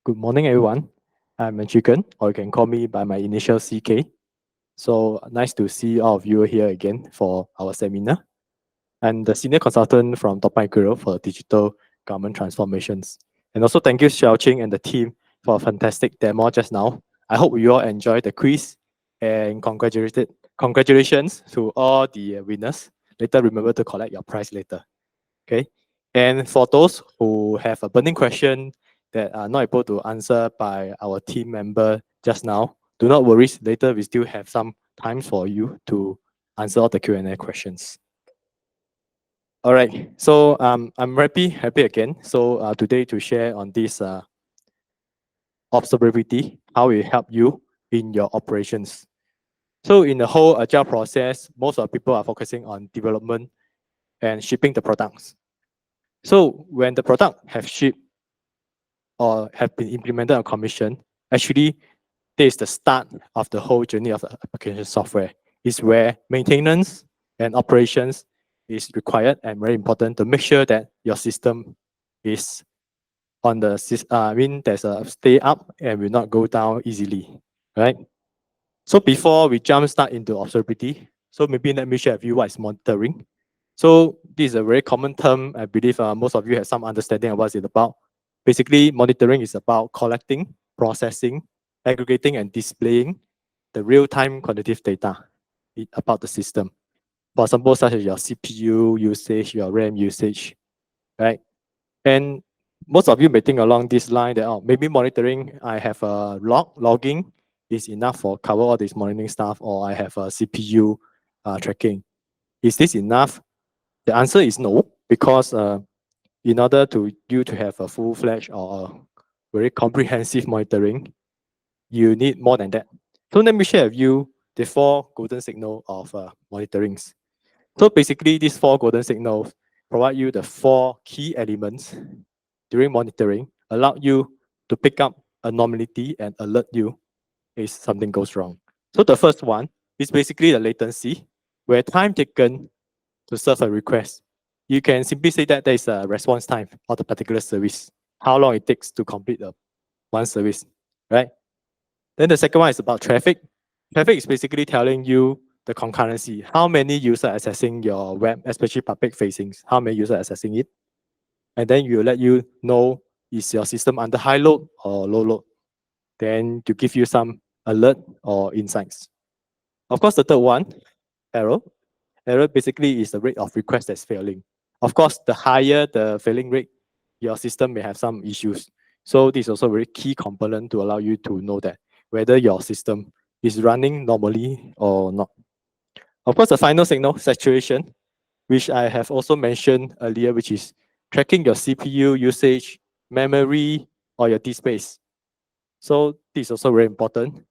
Good morning, everyone. I'm Kern, or you can call me by my initial CK. So nice to see all of you here again for our seminar. I'm the senior consultant from Top Guru for digital government transformations. And also thank you, Xiaoqing and the team for a fantastic demo just now. I hope you all enjoyed the quiz and congratulations to all the winners. Later, remember to collect your prize later. Okay. And for those who have a burning question that are not able to answer by our team member just now, do not worry. Later, we still have some time for you to answer all the Q&A questions. All right. So I'm happy again. So today to share on this observability, how it help you in your operations. So in the whole agile process, most of the people are focusing on development and shipping the products. So when the product have shipped or have been implemented or commissioned, actually, this is the start of the whole journey of the application software. Is where maintenance and operations is required and very important to make sure that your system is on the there's a stay up and will not go down easily, right? So before we jump start into observability, so maybe let me share with you what is monitoring. So this is a very common term. I believe most of you have some understanding of what it's about. Basically, monitoring is about collecting, processing, aggregating, and displaying the real-time quantitative data about the system. For example, such as your CPU usage, your RAM usage, right? And most of you may think along this line that, oh, maybe monitoring, I have a logging is enough for cover all this monitoring stuff, or I have a CPU tracking. Is this enough? The answer is no, because in order to you to have a full-fledged or a very comprehensive monitoring, you need more than that. So let me share with you the 4 golden signals of monitorings. So basically, these 4 golden signals provide you the 4 key elements during monitoring, allow you to pick up anomaly and alert you if something goes wrong. So the first one is basically the latency, where time taken to serve a request. You can simply say that there is a response time of the particular service, how long it takes to complete one service, right? Then the second one is about traffic. Traffic is basically telling you the concurrency, how many users are accessing your web, especially public facings, how many users are accessing it. And then you let you know, is your system under high load or low load? Then to give you some alert or insights. Of course, the third one, error. Error basically is the rate of request that's failing. Of course, the higher the failing rate, your system may have some issues. So this is also a very key component to allow you to know that whether your system is running normally or not. Of course, the final signal, saturation, which I have also mentioned earlier, which is tracking your CPU usage, memory, or your disk space. So this is also very important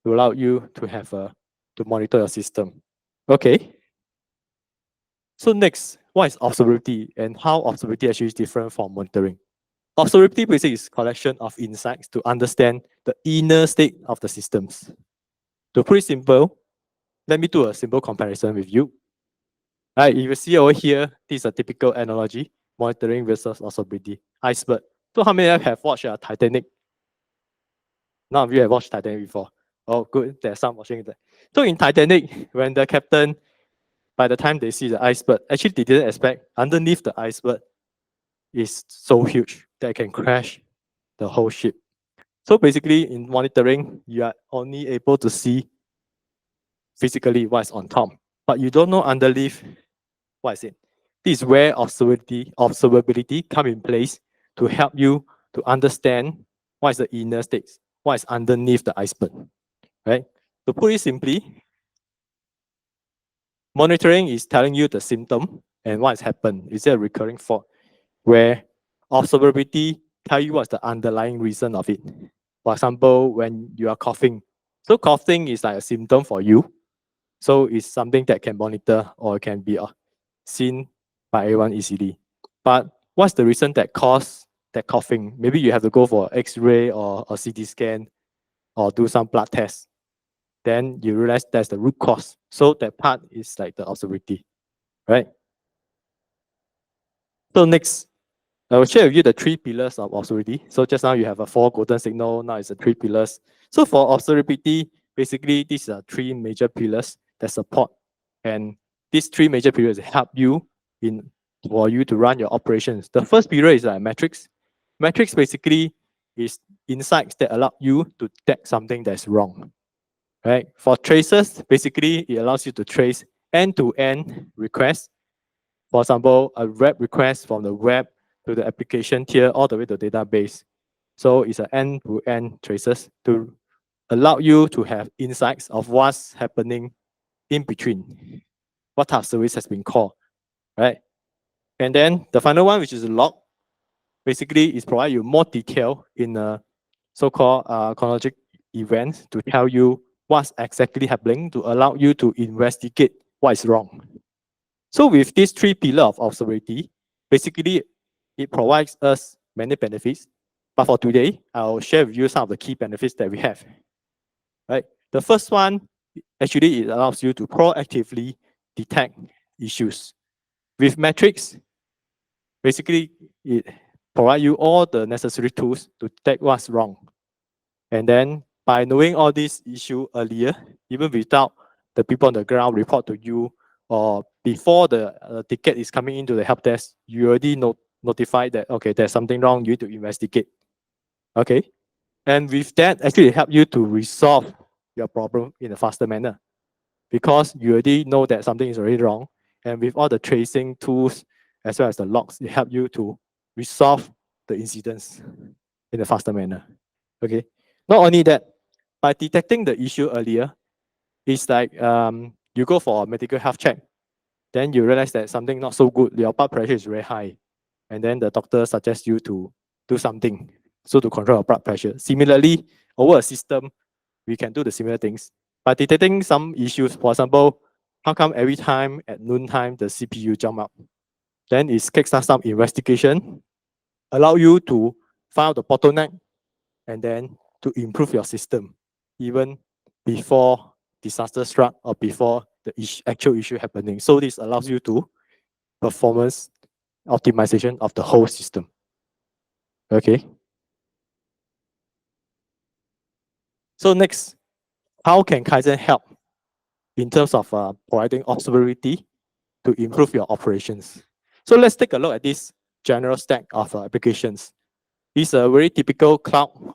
to allow you to have to monitor your system. Okay. So next, what is observability and how observability actually is different from monitoring? Observability basically is collection of insights to understand the inner state of the systems. To put it simple, let me do a simple comparison with you. Right, if you see over here, this is a typical analogy, monitoring versus observability. Iceberg. So how many of you have watched Titanic? None of you have watched Titanic before. Oh, good. There's some watching it. So in Titanic, when the captain, by the time they see the iceberg, actually they didn't expect underneath the iceberg is so huge that it can crash the whole ship. So basically, in monitoring, you are only able to see physically what's on top, but you don't know underneath what is it. This is where observability come in place to help you to understand what is the inner states, what is underneath the iceberg, right? To put it simply, monitoring is telling you the symptom and what has happened. Is there a recurring fault? Where observability tell you what's the underlying reason of it. For example, when you are coughing. So coughing is like a symptom for you. So it's something that can monitor or can be seen by everyone easily. But what's the reason that caused that coughing? Maybe you have to go for X-ray or a CT scan or do some blood tests. Then you realize that's the root cause. So that part is like the observability, right? So next, I will share with you the 3 pillars of observability. So just now you have a 4 golden signal, now it's the 3 pillars. So for observability, basically these are 3 major pillars that support. And these 3 major pillars help you for you to run your operations. The first pillar is metrics. Metrics basically is insights that allow you to detect something that's wrong. Right? For traces, basically it allows you to trace end-to-end requests. For example, a web request from the web to the application tier all the way to the database. So it's an end-to-end traces to allow you to have insights of what's happening in between, what type of service has been called, right? And then the final one, which is log, basically is provide you more detail in a so-called chronological events to tell you what's exactly happening to allow you to investigate what is wrong. So with these 3 pillars of observability, basically it provides us many benefits. But for today, I'll share with you some of the key benefits that we have. Right? The first one, actually, it allows you to proactively detect issues. With metrics, basically, it provides you all the necessary tools to detect what's wrong. And then by knowing all these issues earlier, even without the people on the ground report to you, or before the ticket is coming into the help desk, you already notify that, okay, there's something wrong, you need to investigate. Okay. And with that, actually it helps you to resolve your problem in a faster manner because you already know that something is already wrong. And with all the tracing tools, as well as the logs, it helps you to resolve the incidents in a faster manner. Okay. Not only that, by detecting the issue earlier, it's like you go for a medical health check, then you realize that something not so good, your blood pressure is very high, and then the doctor suggests you to do something so to control your blood pressure. Similarly, over a system, we can do the similar things. By detecting some issues, for example, how come every time at noontime the CPU jump up? Then it kickstarts some investigation, allow you to find out the bottleneck, and then to improve your system, even before disaster struck or before the actual issue happening. So this allows you to performance optimization of the whole system. Okay. So next, how can KAIZEN help in terms of providing observability to improve your operations? So let's take a look at this general stack of applications. It's a very typical cloud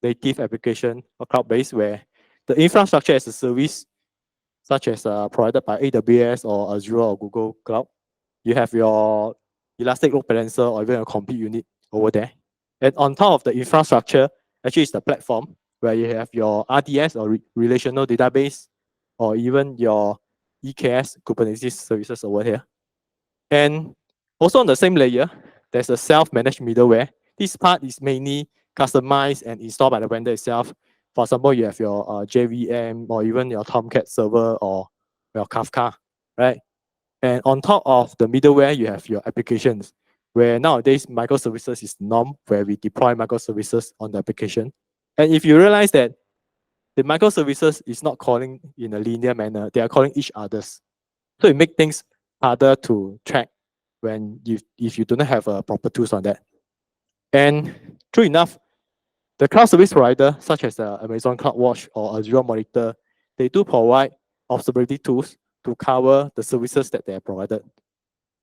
native application or cloud-based where the infrastructure as a service, such as provided by AWS or Azure or Google Cloud. You have your elastic load balancer or even a compute unit over there. And on top of the infrastructure, actually it's the platform where you have your RDS or relational database, or even your EKS Kubernetes services over here. And also on the same layer, there's a self-managed middleware. This part is mainly customized and installed by the vendor itself. For example, you have your JVM or even your Tomcat server or your Kafka, right? And on top of the middleware, you have your applications, where nowadays microservices is norm, where we deploy microservices on the application. And if you realize that the microservices is not calling in a linear manner, they are calling each others. So it makes things harder to track if you do not have a proper tools on that. And true enough, the cloud service provider, such as Amazon CloudWatch or Azure Monitor, they do provide observability tools to cover the services that they are provided.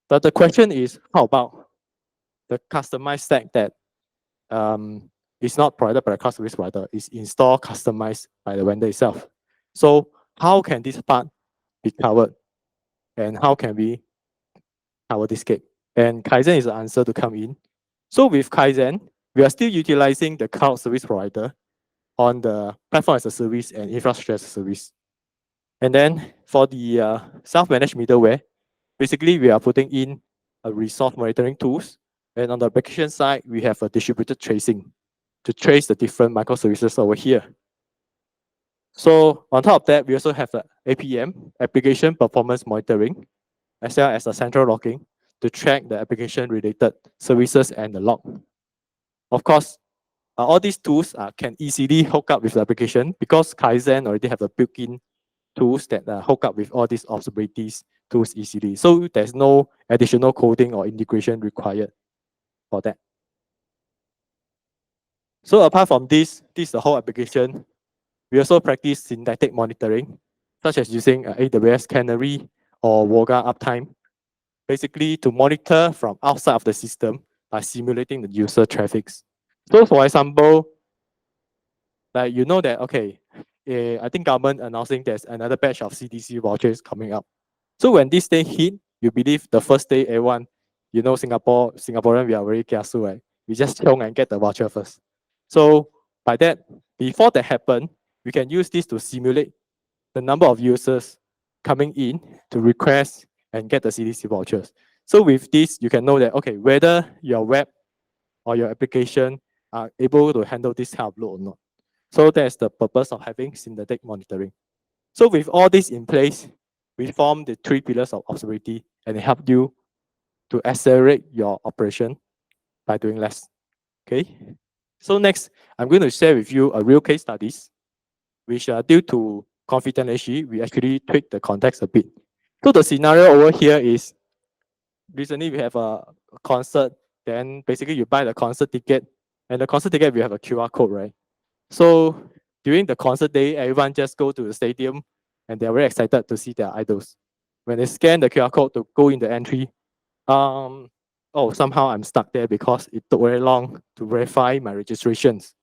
But the question is, how about the customized stack that is not provided by the cloud service provider, is installed, customized by the vendor itself? So how can this part be covered? And how can we cover this gap? And KAIZEN is the answer to come in. So with KAIZEN, we are still utilizing the cloud service provider on the platform as a service and infrastructure as a service. And then for the self-managed middleware, basically we are putting in a resource monitoring tools. And on the application side, we have a distributed tracing to trace the different microservices over here. So on top of that, we also have the APM, application performance monitoring, as well as the central logging to track the application related services and the log. Of course, all these tools can easily hook up with the application because KAIZEN already have a built-in tools that hook up with all these observability tools easily. So there's no additional coding or integration required. for that. So apart from this is the whole application. We also practice synthetic monitoring, such as using AWS Canary or Voga Uptime, basically to monitor from outside of the system by simulating the user traffics. So for example, like you know that, okay, I think government announcing there's another batch of CDC vouchers coming up. So when this day hit, you believe the first day everyone, you know, Singaporean, we are very careful, right? We just chiong and get the voucher first. So by that, before that happen, we can use this to simulate the number of users coming in to request and get the CDC vouchers. So with this, you can know that, okay, whether your web or your application are able to handle this kind of load or not. So that's the purpose of having synthetic monitoring. So with all this in place, we form the 3 pillars of observability and it helps you to accelerate your operation by doing less. Okay. So next, I'm going to share with you a real case studies, which due to confidentiality, we actually tweak the context a bit. So the scenario over here is recently we have a concert, then basically you buy the concert ticket, and the concert ticket we have a QR code, right? So during the concert day, everyone just go to the stadium and they're very excited to see their idols. When they scan the QR code to go in the entry, oh, somehow I'm stuck there because it took very long to verify my registrations.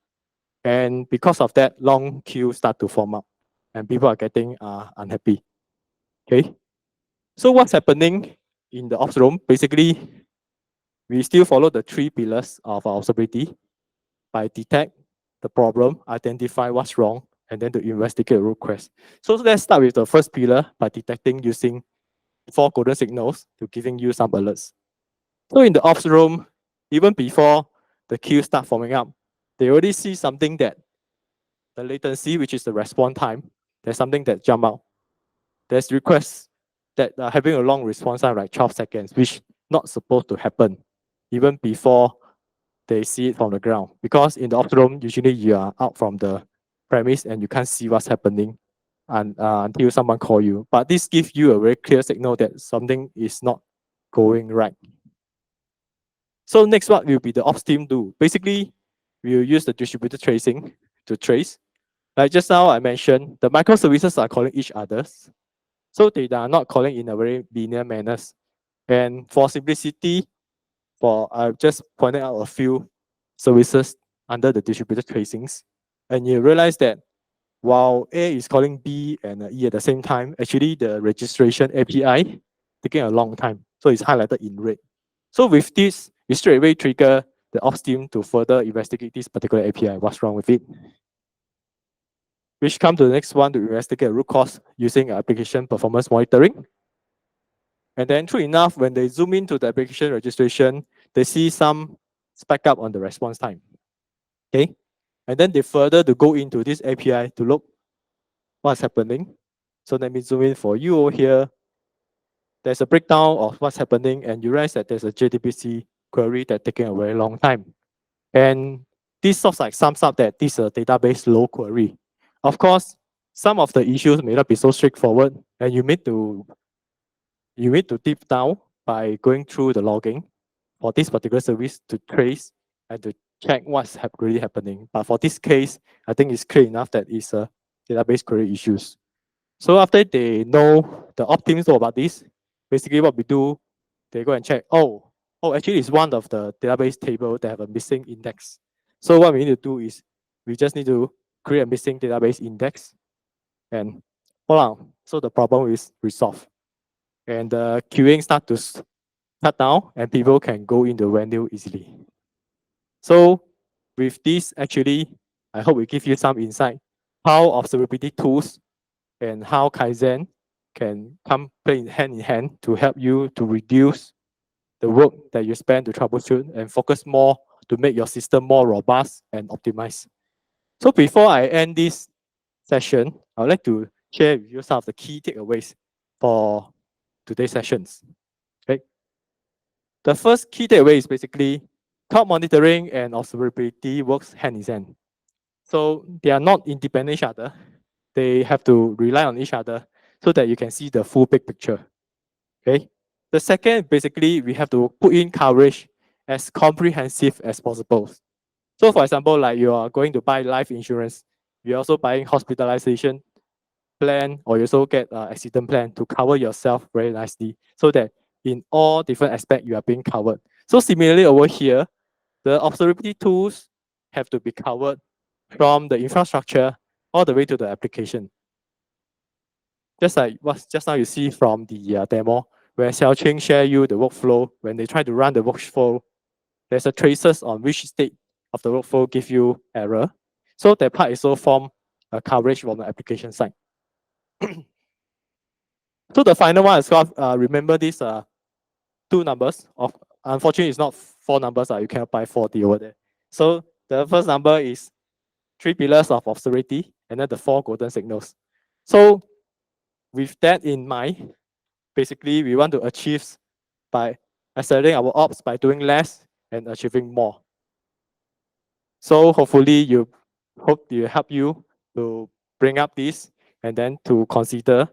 And because of that, long queue start to form up and people are getting unhappy. Okay. So what's happening in the ops room? Basically, we still follow the 3 pillars of our observability by detect the problem, identify what's wrong, and then to investigate root cause. So let's start with the first pillar by detecting using 4 golden signals to giving you some alerts. So in the ops room, even before the queue start forming up, they already see something that the latency, which is the response time, there's something that jump out. There's requests that are having a long response time, like 12 seconds, which not supposed to happen even before they see it from the ground. Because in the ops room, usually you are out from the premise and you can't see what's happening until someone call you. But this gives you a very clear signal that something is not going right. So next, what will be the ops team do? Basically, we'll use the distributed tracing to trace. Like just now I mentioned, the microservices are calling each others. So they are not calling in a very linear manner. And for simplicity, I've just pointed out a few services under the distributed tracings. And you realize that while A is calling B and E at the same time, actually the registration API taking a long time. So it's highlighted in red. So with this, we straight away trigger the ops team to further investigate this particular API. What's wrong with it? Which come to the next one to investigate root cause using application performance monitoring. And then true enough, when they zoom into the application registration, they see some spike up on the response time. Okay. And then they further to go into this API to look what's happening. So let me zoom in for you over here. There's a breakdown of what's happening and you realize that there's a JDBC query that's taking a very long time. And this sort of like sums up that this is a database low query. Of course, some of the issues may not be so straightforward and you need to deep down by going through the logging for this particular service to trace and to check what's really happening. But for this case, I think it's clear enough that it's a database query issues. So after they know, the ops teams know about this, basically what we do, they go and check, oh, actually it's one of the database table that have a missing index. So what we need to do is we just need to create a missing database index and voila, so the problem is resolved. And the queuing start to cut down and people can go in the venue easily. So with this, actually, I hope we give you some insight how observability tools and how KAIZEN can come play hand in hand to help you to reduce the work that you spend to troubleshoot and focus more to make your system more robust and optimized. So before I end this session, I would like to share with you some of the key takeaways for today's sessions. Okay. The first key takeaway is basically cloud monitoring and observability works hand in hand. So they are not independent each other. They have to rely on each other so that you can see the full big picture. Okay. The second, basically, we have to put in coverage as comprehensive as possible. So for example, like you are going to buy life insurance, you're also buying hospitalization plan, or you also get accident plan to cover yourself very nicely, so that in all different aspects you are being covered. So similarly over here, the observability tools have to be covered from the infrastructure all the way to the application. Just like what just now you see from the demo, where Xiaoqing share you the workflow. When they try to run the workflow, there's a traces on which state of the workflow give you error. So that part is also form a coverage from the application side. So the final one is called, remember these two numbers. Unfortunately, it's not four numbers. You cannot buy 40 over there. So the first number is 3 pillars of observability, and then the 4 golden signals. So with that in mind, basically we want to achieve by accelerating our ops by doing less and achieving more. So hopefully you help you to bring up this and then to consider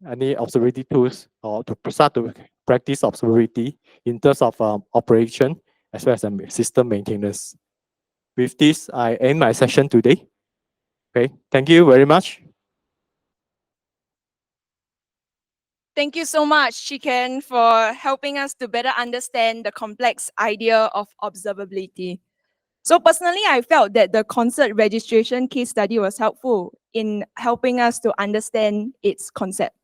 any observability tools or to start to practice observability in terms of operation as well as system maintenance. With this, I end my session today. Okay, thank you very much. Thank you so much, Chee, for helping us to better understand the complex idea of observability. So personally, I felt that the concert registration case study was helpful in helping us to understand its concept.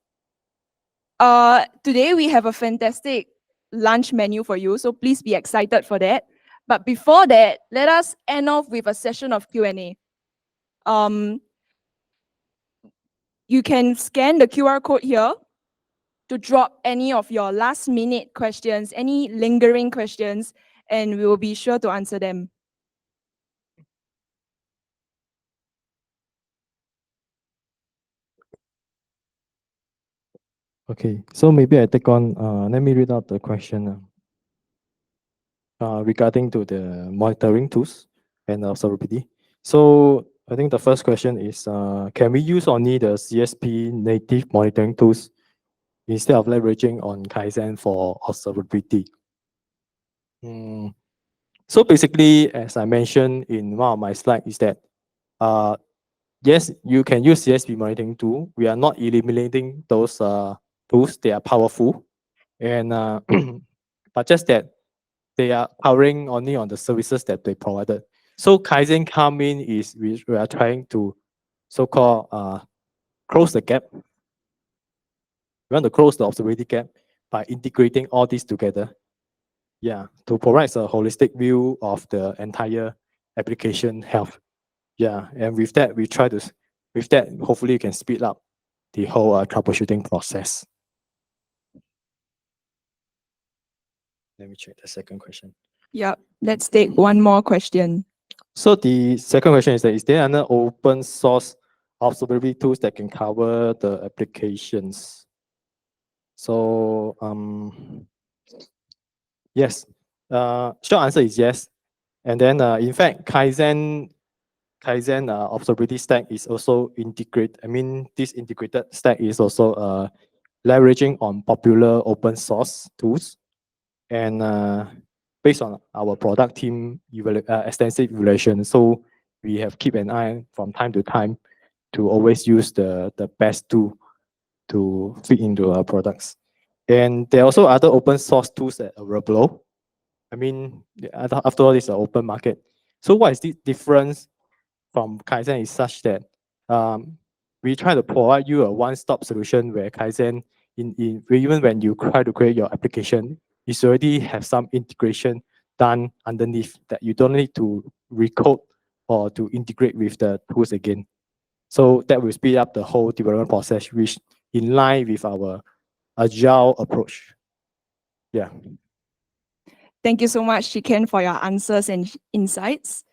Today we have a fantastic lunch menu for you, so please be excited for that. But before that, let us end off with a session of Q&A. You can scan the QR code here to drop any of your last minute questions, any lingering questions, and we will be sure to answer them. Okay, so maybe I take on, let me read out the question regarding to the monitoring tools and observability. So I think the first question is, can we use only the CSP native monitoring tools instead of leveraging on KAIZEN for observability? So basically, as I mentioned in one of my slides, is that yes, you can use CSP monitoring tool. We are not eliminating those tools. They are powerful, and but just that they are powering only on the services that they provided. So KAIZEN come in is we are trying to so-called close the gap. We want to close the observability gap by integrating all these together. Yeah, to provide a holistic view of the entire application health. Yeah, and with that, hopefully you can speed up the whole troubleshooting process. Let me check the second question. Yep, let's take one more question. So the second question is that, is there an open source observability tools that can cover the applications? So yes, short answer is yes. And then in fact, KAIZEN observability stack is also integrated. I mean, this integrated stack is also leveraging on popular open source tools. And based on our product team extensive evaluation, so we have keep an eye from time to time to always use the best tool to fit into our products. And there are also other open source tools that are available. I mean, after all, it's an open market. So what is the difference from KAIZEN is such that we try to provide you a one-stop solution where KAIZEN, even when you try to create your application, it already have some integration done underneath that you don't need to recode or to integrate with the tools again. So that will speed up the whole development process, which in line with our Agile approach. Yeah. Thank you so much, Chee, for your answers and insights.